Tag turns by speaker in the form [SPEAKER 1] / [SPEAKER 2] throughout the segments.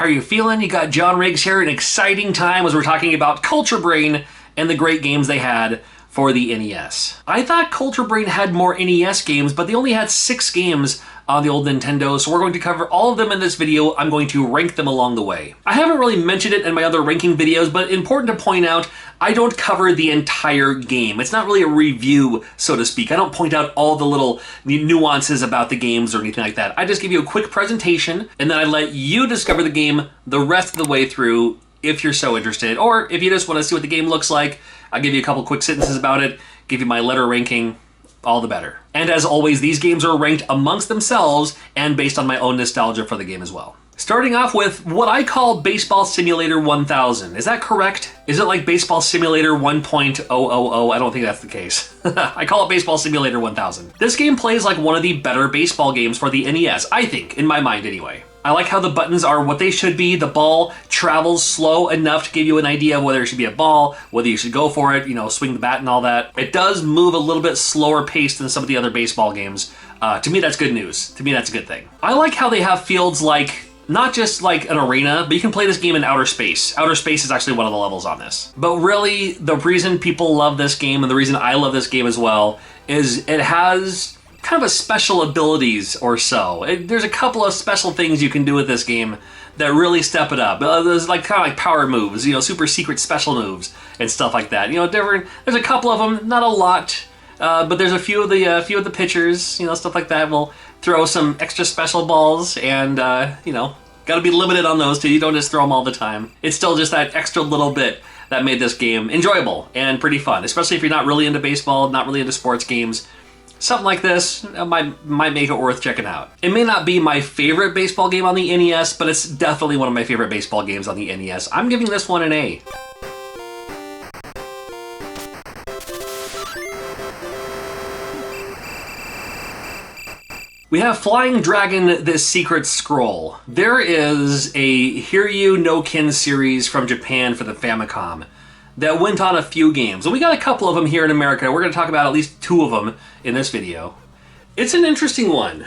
[SPEAKER 1] How are you feeling? You got John Riggs here. An exciting time as we're talking about Culture Brain and the great games they had for the NES. I thought Culture Brain had more NES games, but they only had 6 games on the old Nintendo, so we're going to cover all of them in this video. I'm going to rank them along the way. I haven't really mentioned it in my other ranking videos, but important to point out, I don't cover the entire game. It's not really a review, so to speak. I don't point out all the little nuances about the games or anything like that. I just give you a quick presentation, and then I let you discover the game the rest of the way through if you're so interested, or if you just want to see what the game looks like. I'll give you a couple quick sentences about it, give you my letter ranking, all the better. And as always, these games are ranked amongst themselves and based on my own nostalgia for the game as well. Starting off with what I call Baseball Simulator 1000. Is that correct? Is it like Baseball Simulator 1.000? I don't think that's the case. I call it Baseball Simulator 1000. This game plays like one of the better baseball games for the NES, I think, in my mind anyway. I like how the buttons are what they should be. The ball travels slow enough to give you an idea of whether it should be a ball, whether you should go for it, swing the bat and all that. It does move a little bit slower paced than some of the other baseball games. To me, that's good news. To me, that's a good thing. I like how they have fields like, not just like an arena, but you can play this game in outer space. Outer space is actually one of the levels on this. But really, the reason people love this game, and the reason I love this game as well, is it has kind of a special abilities or so. There's a couple of special things you can do with this game that really step it up. There's like kind of like power moves, super secret special moves and stuff like that. Different. There's a couple of them, not a lot, but there's a few of the pitchers, stuff like that. Will throw some extra special balls, and got to be limited on those too. You don't just throw them all the time. It's still just that extra little bit that made this game enjoyable and pretty fun, especially if you're not really into baseball, not really into sports games. Something like this might make it worth checking out. It may not be my favorite baseball game on the NES, but it's definitely one of my favorite baseball games on the NES. I'm giving this one an A. We have Flying Dragon, The Secret Scroll. There is a Hiryu no Ken series from Japan for the Famicom that went on a few games. And we got a couple of them here in America. We're going to talk about at least 2 of them in this video. It's an interesting one.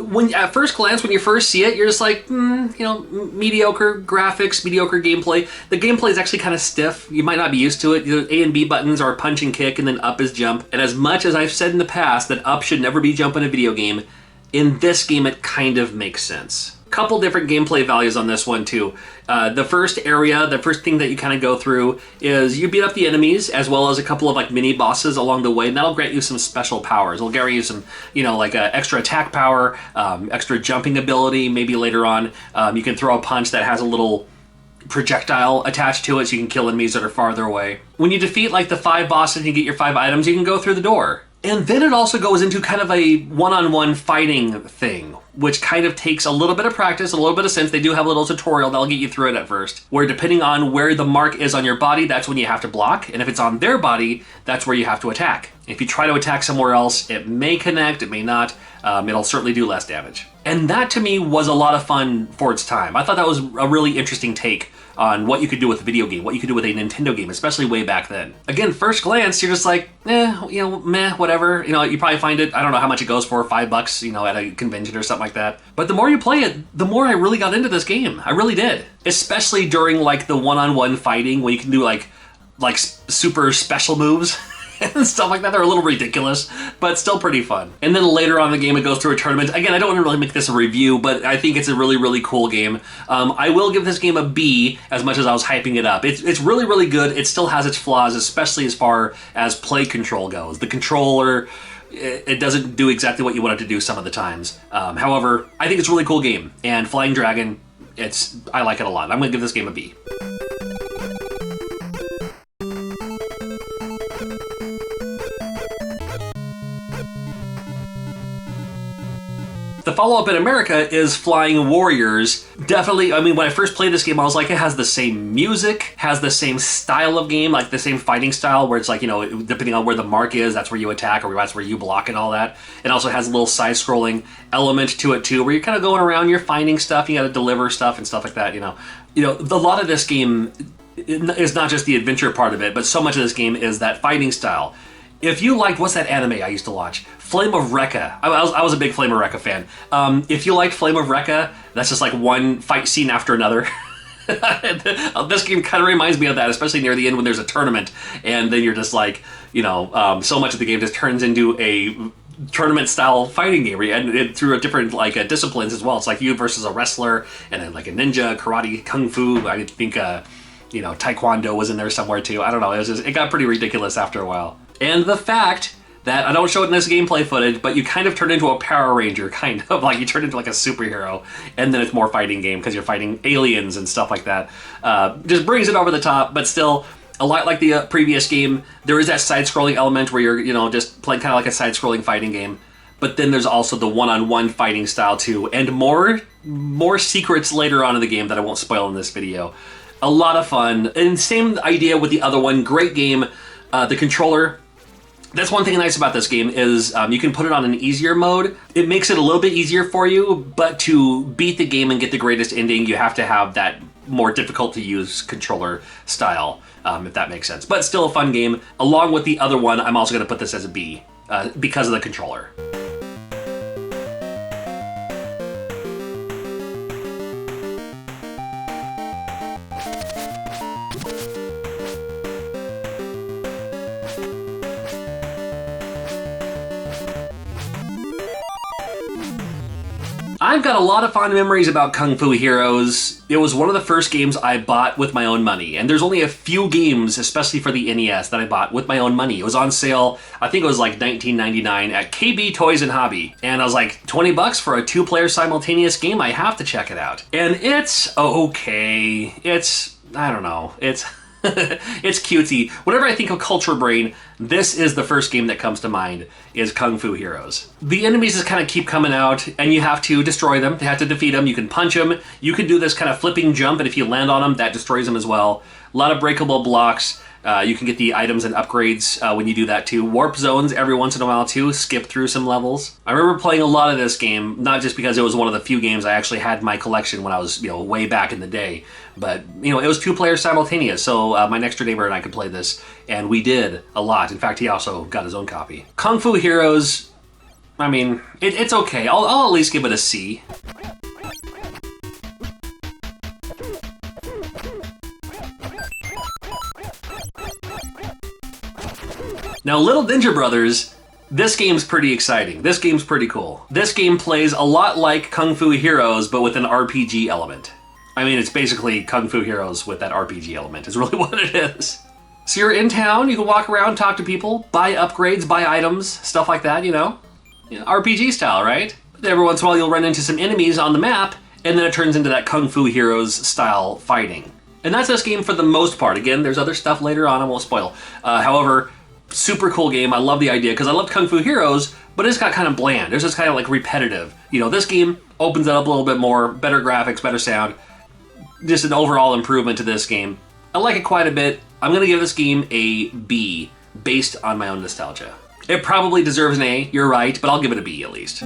[SPEAKER 1] When at first glance, when you first see it, you're just like, mediocre graphics, mediocre gameplay. The gameplay is actually kind of stiff. You might not be used to it. The A and B buttons are punch and kick, and then up is jump. And as much as I've said in the past that up should never be jump in a video game, in this game it kind of makes sense. Couple different gameplay values on this one too. The first area, the first thing that you kind of go through is you beat up the enemies as well as a couple of like mini bosses along the way, and that'll grant you some special powers. It'll grant you some, like extra attack power, extra jumping ability. Maybe later on you can throw a punch that has a little projectile attached to it so you can kill enemies that are farther away. When you defeat like the 5 bosses and you get your 5 items, you can go through the door. And then it also goes into kind of a one-on-one fighting thing, which kind of takes a little bit of practice, a little bit of sense. They do have a little tutorial that'll get you through it at first, where depending on where the mark is on your body, that's when you have to block. And if it's on their body, that's where you have to attack. If you try to attack somewhere else, it may connect, it may not. It'll certainly do less damage. And that to me was a lot of fun for its time. I thought that was a really interesting take on what you could do with a video game, what you could do with a Nintendo game, especially way back then. Again, first glance, you're just like, meh, whatever. You probably find it, I don't know how much it goes for, $5, at a convention or something like that. But the more you play it, the more I really got into this game. I really did. Especially during like the one-on-one fighting when you can do like super special moves. And stuff like that. They're a little ridiculous, but still pretty fun. And then later on in the game, it goes through a tournament. Again, I don't want to really make this a review, but I think it's a really, really cool game. I will give this game a B as much as I was hyping it up. It's really, really good. It still has its flaws, especially as far as play control goes. The controller, it doesn't do exactly what you want it to do some of the times. However, I think it's a really cool game. And Flying Dragon, I like it a lot. I'm going to give this game a B. The follow-up in America is Flying Warriors. Definitely, when I first played this game, I was like, it has the same music, has the same style of game, like the same fighting style, where it's like, depending on where the mark is, that's where you attack, or that's where you block and all that. It also has a little side-scrolling element to it, too, where you're kind of going around, you're finding stuff, you gotta deliver stuff and stuff like that, A lot of this game is not just the adventure part of it, but so much of this game is that fighting style. If you liked, what's that anime I used to watch? Flame of Recca. I was a big Flame of Recca fan. If you liked Flame of Recca, that's just like one fight scene after another. This game kind of reminds me of that, especially near the end when there's a tournament, and then you're just like, so much of the game just turns into a tournament-style fighting game, and through a different disciplines as well. It's like you versus a wrestler, and then like a ninja, karate, kung fu. I think taekwondo was in there somewhere too. I don't know. It got pretty ridiculous after a while. And the fact that I don't show it in this gameplay footage, but you kind of turn into a Power Ranger, kind of like you turn into like a superhero, and then it's more fighting game because you're fighting aliens and stuff like that. Just brings it over the top, but still a lot like the previous game. There is that side-scrolling element where you're just playing kind of like a side-scrolling fighting game, but then there's also the one-on-one fighting style too, and more secrets later on in the game that I won't spoil in this video. A lot of fun, and same idea with the other one. Great game. The controller. That's one thing nice about this game is you can put it on an easier mode. It makes it a little bit easier for you, but to beat the game and get the greatest ending, you have to have that more difficult to use controller style, if that makes sense. But still a fun game. Along with the other one, I'm also going to put this as a B because of the controller. I've got a lot of fond memories about Kung Fu Heroes. It was one of the first games I bought with my own money, and there's only a few games, especially for the NES, that I bought with my own money. It was on sale, I think it was like $19.99 at KB Toys and Hobby, and I was like, 20 bucks for a two-player simultaneous game? I have to check it out. And it's okay. I don't know. It's cutesy. Whenever I think of Culture Brain, this is the first game that comes to mind, is Kung Fu Heroes. The enemies just kind of keep coming out, and you have to destroy them. You have to defeat them. You can punch them. You can do this kind of flipping jump, and if you land on them, that destroys them as well. A lot of breakable blocks. You can get the items and upgrades when you do that too. Warp zones every once in a while too. Skip through some levels. I remember playing a lot of this game, not just because it was one of the few games I actually had in my collection when I was way back in the day, but it was two players simultaneous. So my next door neighbor and I could play this, and we did a lot. In fact, he also got his own copy. Kung Fu Heroes. I mean, it's okay. I'll at least give it a C. Now, Little Ninja Brothers, this game's pretty exciting. This game's pretty cool. This game plays a lot like Kung Fu Heroes, but with an RPG element. I mean, it's basically Kung Fu Heroes with that RPG element, is really what it is. So you're in town, you can walk around, talk to people, buy upgrades, buy items, stuff like that, RPG style, right? But every once in a while you'll run into some enemies on the map, and then it turns into that Kung Fu Heroes style fighting. And that's this game for the most part. Again, there's other stuff later on I won't spoil. However, super cool game. I love the idea because I love Kung Fu Heroes, but it's got kind of bland. It's just kind of like repetitive. This game opens it up a little bit more, better graphics, better sound. Just an overall improvement to this game. I like it quite a bit. I'm going to give this game a B based on my own nostalgia. It probably deserves an A, you're right, but I'll give it a B at least.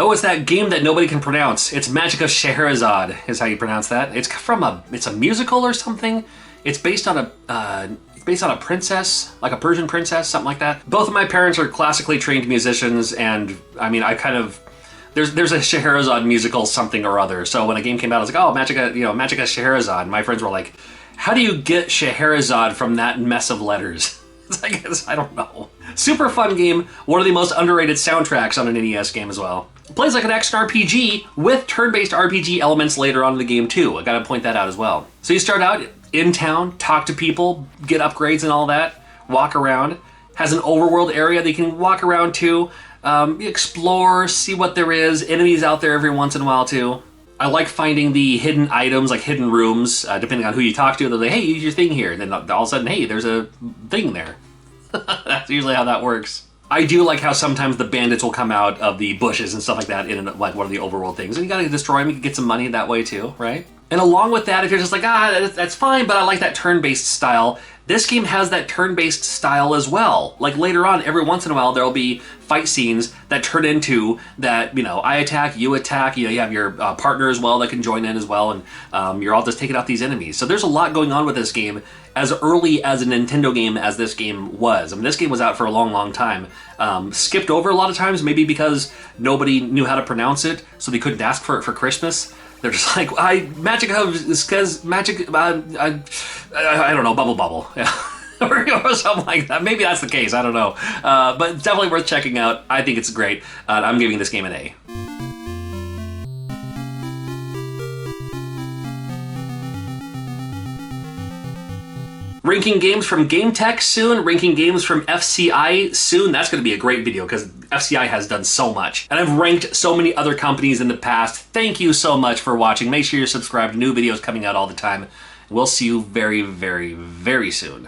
[SPEAKER 1] Oh, it's that game that nobody can pronounce. It's Magic of Shahrazad, is how you pronounce that. It's a musical or something. It's based on a princess, like a Persian princess, something like that. Both of my parents are classically trained musicians, and I mean, there's a Shahrazad musical something or other. So when a game came out, I was like, oh, Magic of Shahrazad. And my friends were like, how do you get Shahrazad from that mess of letters? I don't know. Super fun game. One of the most underrated soundtracks on an NES game as well. It plays like an action RPG with turn-based RPG elements later on in the game too. I gotta point that out as well. So you start out in town, talk to people, get upgrades and all that, walk around. Has an overworld area that you can walk around to, explore, see what there is, enemies out there every once in a while too. I like finding the hidden items, like hidden rooms, depending on who you talk to. They're like, hey, use your thing here. And then all of a sudden, hey, there's a thing there. That's usually how that works. I do like how sometimes the bandits will come out of the bushes and stuff like that in like one of the overworld things. And you gotta destroy them, you can get some money that way too, right? And along with that, if you're just like, that's fine, but I like that turn-based style, This game has that turn-based style as well. Like later on, every once in a while, there'll be fight scenes that turn into that, I attack, you attack, you have your partner as well that can join in as well, and you're all just taking out these enemies. So there's a lot going on with this game as early as a Nintendo game as this game was. I mean, this game was out for a long, long time. Skipped over a lot of times, maybe because nobody knew how to pronounce it, so they couldn't ask for it for Christmas. They're just like, magic, magic, I don't know, bubble, yeah. Or something like that. Maybe that's the case, I don't know. But it's definitely worth checking out. I think it's great. I'm giving this game an A. Ranking games from Game Tech soon, ranking games from FCI soon. That's going to be a great video because FCI has done so much. And I've ranked so many other companies in the past. Thank you so much for watching. Make sure you're subscribed. New videos coming out all the time. We'll see you very, very, very soon.